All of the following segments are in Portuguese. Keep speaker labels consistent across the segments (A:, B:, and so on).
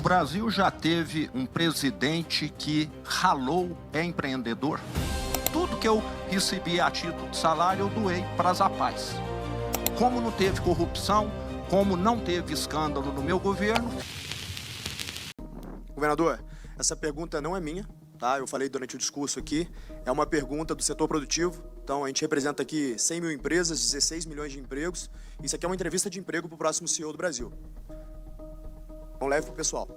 A: Brasil já teve um presidente que ralou é empreendedor. Tudo que eu recebi a título de salário eu doei para as APAES. Como não teve corrupção, como não teve escândalo no meu governo...
B: Governador, essa pergunta não é minha, tá? Eu falei durante o discurso aqui, é uma pergunta do setor produtivo. Então, a gente representa aqui 100 mil empresas, 16 milhões de empregos. Isso aqui é uma entrevista de emprego para o próximo CEO do Brasil. Então, leve para o pessoal.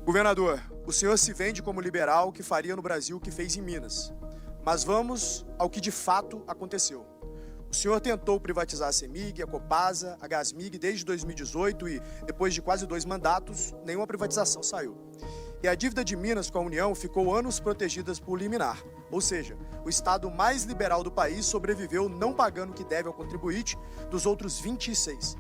B: Governador, o senhor se vende como liberal que faria no Brasil o que fez em Minas. Mas vamos ao que de fato aconteceu. O senhor tentou privatizar a CEMIG, a Copasa, a Gasmig desde 2018 e, depois de quase 2 mandatos, nenhuma privatização saiu. E a dívida de Minas com a União ficou anos protegidas por liminar. Ou seja, o estado mais liberal do país sobreviveu não pagando o que deve ao contribuinte dos outros 26.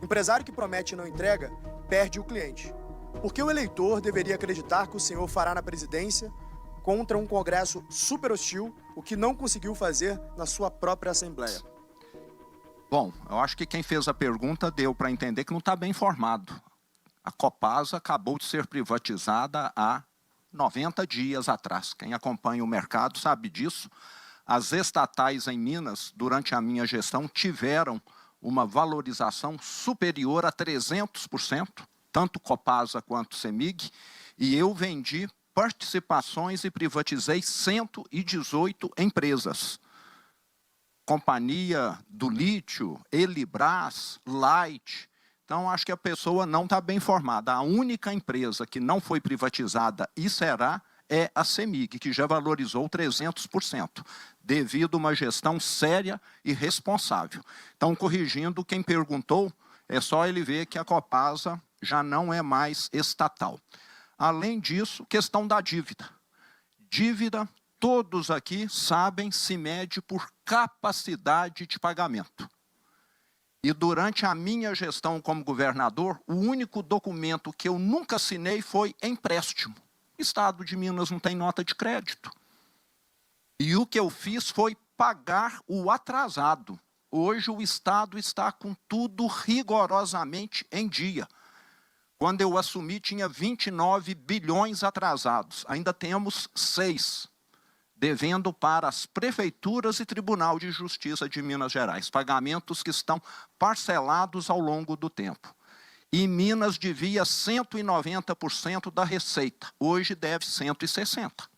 B: Empresário que promete e não entrega, perde o cliente. Por que o eleitor deveria acreditar que o senhor fará na presidência contra um Congresso super hostil, o que não conseguiu fazer na sua própria Assembleia?
A: Bom, eu acho que quem fez a pergunta deu para entender que não está bem informado. A Copasa acabou de ser privatizada há 90 dias atrás. Quem acompanha o mercado sabe disso. As estatais em Minas, durante a minha gestão, tiveram uma valorização superior a 300%, tanto Copasa quanto CEMIG, e eu vendi participações e privatizei 118 empresas. Companhia do Lítio, Elibras, Light. Então, acho que a pessoa não está bem informada. A única empresa que não foi privatizada e será é a CEMIG, que já valorizou 300%, devido a uma gestão séria e responsável. Então, corrigindo quem perguntou, é só ele ver que a Copasa já não é mais estatal. Além disso, questão da dívida. Dívida, todos aqui sabem, se mede por capacidade de pagamento. E durante a minha gestão como governador, o único documento que eu nunca assinei foi empréstimo. O Estado de Minas não tem nota de crédito. E o que eu fiz foi pagar o atrasado. Hoje o Estado está com tudo rigorosamente em dia. Quando eu assumi, tinha 29 bilhões atrasados. Ainda temos 6, devendo para as prefeituras e Tribunal de Justiça de Minas Gerais. Pagamentos que estão parcelados ao longo do tempo. E Minas devia 190% da receita. Hoje deve 160%.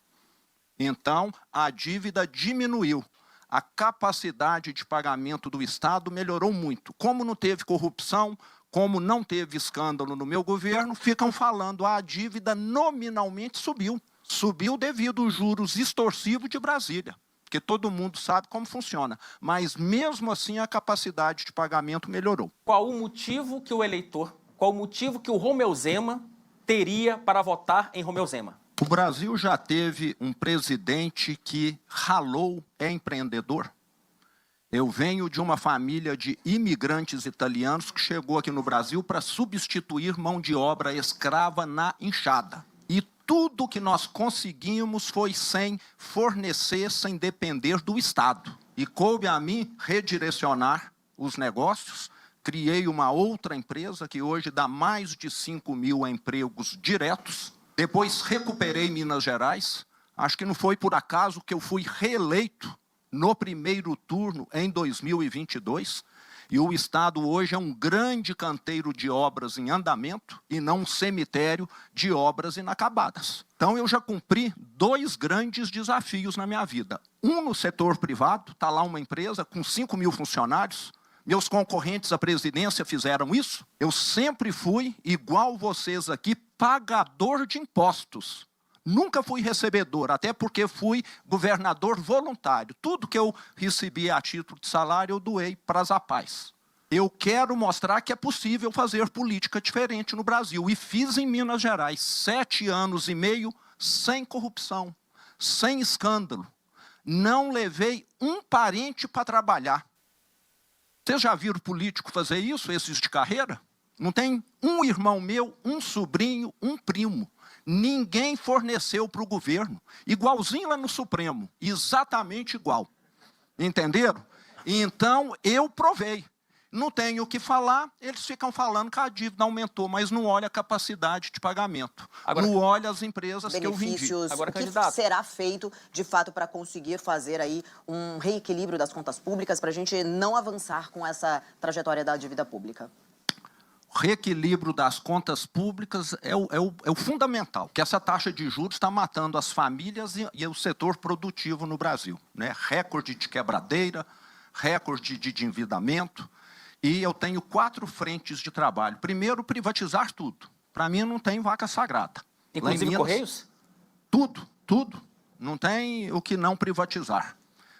A: Então, a dívida diminuiu. A capacidade de pagamento do Estado melhorou muito. Como não teve corrupção, como não teve escândalo no meu governo, ficam falando a dívida nominalmente subiu. Subiu devido aos juros extorsivos de Brasília, porque todo mundo sabe como funciona. Mas mesmo assim a capacidade de pagamento melhorou.
C: Qual o motivo que o eleitor, qual o motivo que o Romeu Zema teria para votar em Romeu Zema?
A: O Brasil já teve um presidente que ralou é empreendedor. Eu venho de uma família de imigrantes italianos que chegou aqui no Brasil para substituir mão de obra escrava na enxada. E tudo que nós conseguimos foi sem fornecer, sem depender do Estado. E coube a mim redirecionar os negócios. Criei uma outra empresa que hoje dá mais de 5 mil empregos diretos. Depois recuperei Minas Gerais. Acho que não foi por acaso que eu fui reeleito no primeiro turno em 2022, e o Estado hoje é um grande canteiro de obras em andamento e não um cemitério de obras inacabadas. Então eu já cumpri 2 grandes desafios na minha vida. Um no setor privado, está lá uma empresa com 5 mil funcionários, meus concorrentes à presidência fizeram isso. Eu sempre fui, igual vocês aqui, pagador de impostos. Nunca fui recebedor, até porque fui governador voluntário. Tudo que eu recebi a título de salário, eu doei para as APAES. Eu quero mostrar que é possível fazer política diferente no Brasil. E fiz em Minas Gerais 7 anos e meio sem corrupção, sem escândalo. Não levei um parente para trabalhar. Vocês já viram político fazer isso, esses de carreira? Não tem um irmão meu, um sobrinho, um primo. Ninguém forneceu para o governo. Igualzinho lá no Supremo. Exatamente igual. Entenderam? Então, eu provei. Não tem o que falar, eles ficam falando que a dívida aumentou, mas não olha a capacidade de pagamento.
C: Agora,
A: não olha as empresas que eu vendi.
D: Benefícios,
C: Agora,
D: o que
C: candidato,
D: será feito, de fato, para conseguir fazer aí um reequilíbrio das contas públicas, para a gente não avançar com essa trajetória da dívida pública?
A: O reequilíbrio das contas públicas é o fundamental, que essa taxa de juros está matando as famílias e o setor produtivo no Brasil, né? Recorde de quebradeira, recorde de endividamento. E eu tenho 4 frentes de trabalho. Primeiro, privatizar tudo. Para mim, não tem vaca sagrada.
C: inclusive
A: Minas,
C: Correios?
A: Tudo. Não tem o que não privatizar.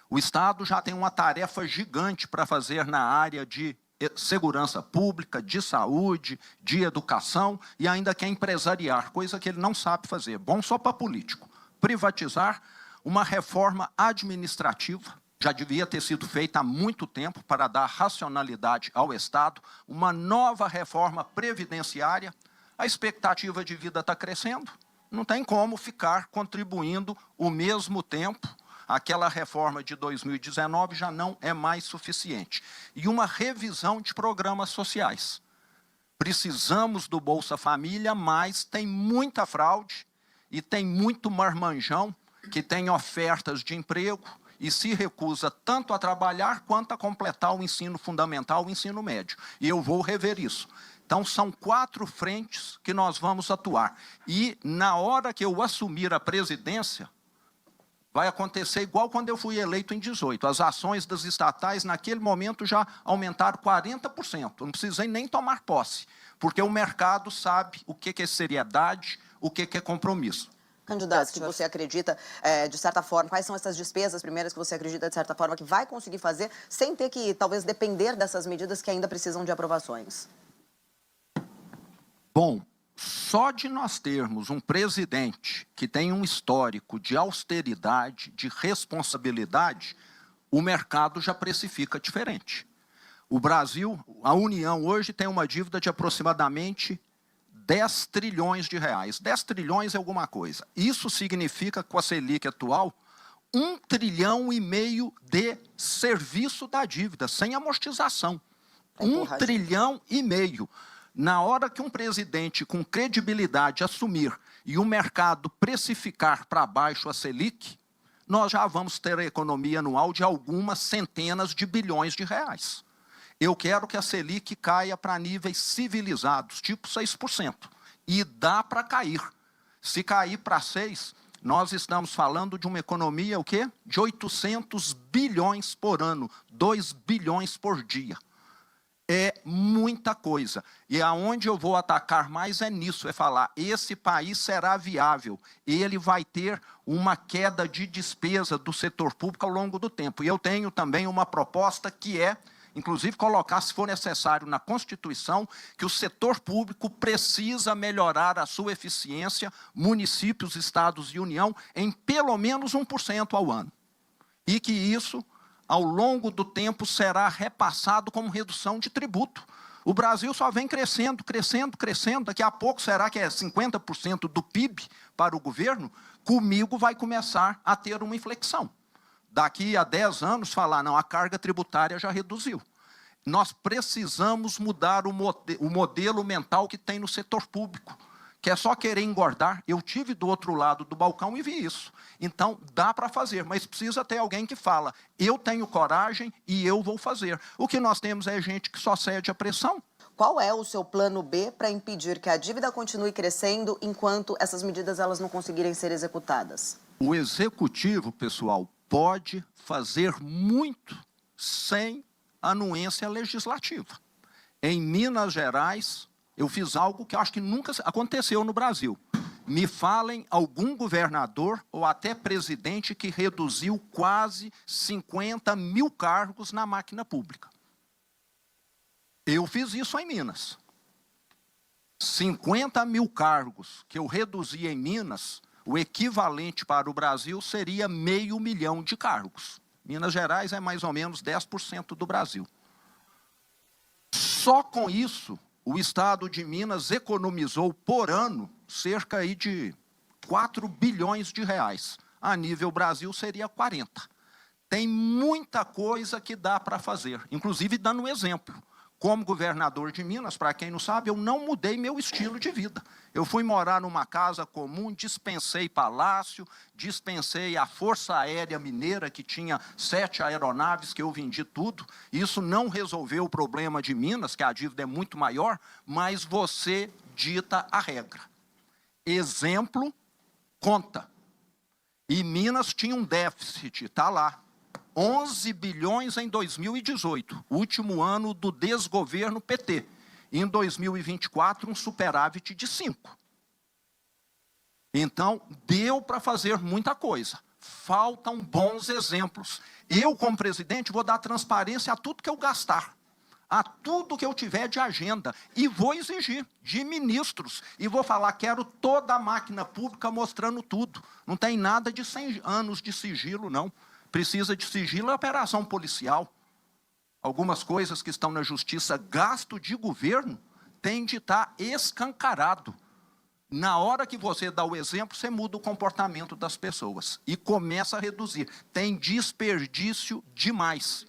A: O Estado já tem uma tarefa gigante para fazer na área de segurança pública, de saúde, de educação, e ainda quer empresariar, coisa que ele não sabe fazer. Bom só para político. Privatizar, uma reforma administrativa, já devia ter sido feita há muito tempo para dar racionalidade ao Estado, uma nova reforma previdenciária. A expectativa de vida está crescendo, não tem como ficar contribuindo o mesmo tempo. Aquela reforma de 2019 já não é mais suficiente. E uma revisão de programas sociais. Precisamos do Bolsa Família, mas tem muita fraude e tem muito marmanjão que tem ofertas de emprego e se recusa tanto a trabalhar quanto a completar o ensino fundamental, o ensino médio. E eu vou rever isso. Então, são 4 frentes que nós vamos atuar. E, na hora que eu assumir a presidência, vai acontecer igual quando eu fui eleito em 18. As ações das estatais, naquele momento, já aumentaram 40%. Não precisei nem tomar posse, porque o mercado sabe o que é seriedade, o que é compromisso.
D: Candidato, que você acredita, de certa forma, quais são essas despesas primeiras que você acredita, de certa forma, que vai conseguir fazer sem ter que, talvez, depender dessas medidas que ainda precisam de aprovações?
A: Bom, só de nós termos um presidente que tem um histórico de austeridade, de responsabilidade, o mercado já precifica diferente. O Brasil, a União hoje tem uma dívida de aproximadamente 10 trilhões de reais. 10 trilhões é alguma coisa. Isso significa, com a Selic atual, 1,5 trilhão de serviço da dívida, sem amortização. 1,5 trilhão. Na hora que um presidente com credibilidade assumir e o mercado precificar para baixo a Selic, nós já vamos ter a economia anual de algumas centenas de bilhões de reais. Eu quero que a Selic caia para níveis civilizados, tipo 6%. E dá para cair. Se cair para 6%, nós estamos falando de uma economia, o quê? De 800 bilhões por ano, 2 bilhões por dia. É muita coisa. E aonde eu vou atacar mais é nisso, é falar, esse país será viável, ele vai ter uma queda de despesa do setor público ao longo do tempo. E eu tenho também uma proposta que é, inclusive, colocar, se for necessário, na Constituição, que o setor público precisa melhorar a sua eficiência, municípios, estados e União, em pelo menos 1% ao ano. E que isso, ao longo do tempo, será repassado como redução de tributo. O Brasil só vem crescendo. Daqui a pouco, será que é 50% do PIB para o governo? Comigo vai começar a ter uma inflexão. Daqui a 10 anos, falar, não, a carga tributária já reduziu. Nós precisamos mudar o modelo mental que tem no setor público, que é só querer engordar. Eu tive do outro lado do balcão e vi isso. Então, dá para fazer, mas precisa ter alguém que fala, eu tenho coragem e eu vou fazer. O que nós temos é gente que só cede à pressão.
D: Qual é o seu plano B para impedir que a dívida continue crescendo enquanto essas medidas elas não conseguirem ser executadas?
A: O executivo, pessoal, pode fazer muito sem anuência legislativa. Em Minas Gerais, eu fiz algo que eu acho que nunca aconteceu no Brasil. Me falem algum governador ou até presidente que reduziu quase 50 mil cargos na máquina pública. Eu fiz isso em Minas. 50 mil cargos que eu reduzi em Minas, o equivalente para o Brasil seria 500 mil de cargos. Minas Gerais é mais ou menos 10% do Brasil. Só com isso, o Estado de Minas economizou por ano cerca aí de 4 bilhões de reais. A nível Brasil seria 40. Tem muita coisa que dá para fazer, inclusive dando um exemplo. Como governador de Minas, para quem não sabe, eu não mudei meu estilo de vida. Eu fui morar numa casa comum, dispensei palácio, dispensei a Força Aérea Mineira, que tinha 7 aeronaves, que eu vendi tudo. Isso não resolveu o problema de Minas, que a dívida é muito maior, mas você dita a regra. Exemplo, conta. E Minas tinha um déficit, está lá. 11 bilhões em 2018, último ano do desgoverno PT. Em 2024, um superávit de 5. Então, deu para fazer muita coisa. Faltam bons exemplos. Eu, como presidente, vou dar transparência a tudo que eu gastar, a tudo que eu tiver de agenda, e vou exigir de ministros, e vou falar, quero toda a máquina pública mostrando tudo. Não tem nada de 100 anos de sigilo, não. Precisa de sigilo e operação policial. Algumas coisas que estão na justiça, gasto de governo, tem de estar escancarado. Na hora que você dá o exemplo, você muda o comportamento das pessoas e começa a reduzir. Tem desperdício demais.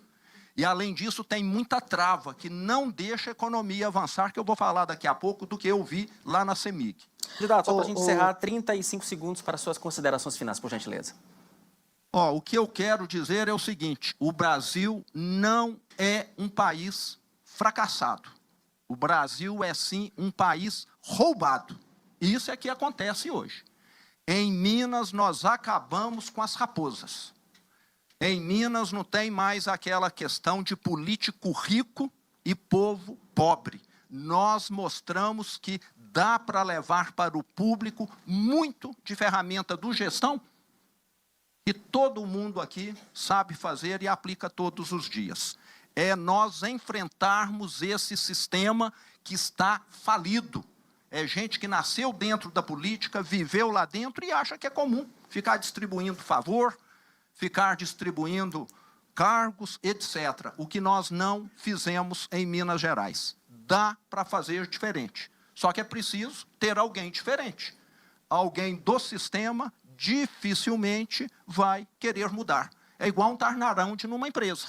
A: E, além disso, tem muita trava que não deixa a economia avançar, que eu vou falar daqui a pouco do que eu vi lá na CEMIG.
C: Candidato, só para a gente encerrar, 35 segundos para suas considerações finais, por gentileza.
A: O que eu quero dizer é o seguinte, o Brasil não é um país fracassado. O Brasil é, sim, um país roubado. Isso é que acontece hoje. Em Minas, nós acabamos com as raposas. Em Minas, não tem mais aquela questão de político rico e povo pobre. Nós mostramos que dá para levar para o público muito de ferramenta do gestão que todo mundo aqui sabe fazer e aplica todos os dias. É nós enfrentarmos esse sistema que está falido. É gente que nasceu dentro da política, viveu lá dentro e acha que é comum ficar distribuindo favor, ficar distribuindo cargos, etc. O que nós não fizemos em Minas Gerais. Dá para fazer diferente. Só que é preciso ter alguém diferente. Alguém do sistema dificilmente vai querer mudar. É igual um Tarnarão numa empresa.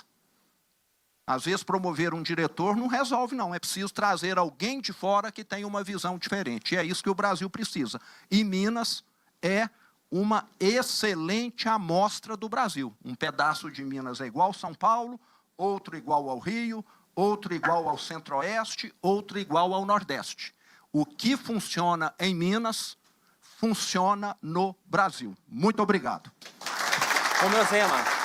A: Às vezes, promover um diretor não resolve, não. É preciso trazer alguém de fora que tenha uma visão diferente. E é isso que o Brasil precisa. E Minas é uma excelente amostra do Brasil. Um pedaço de Minas é igual São Paulo, outro igual ao Rio, outro igual ao Centro-Oeste, outro igual ao Nordeste. O que funciona em Minas funciona no Brasil. Muito obrigado.
C: Romeu Zema.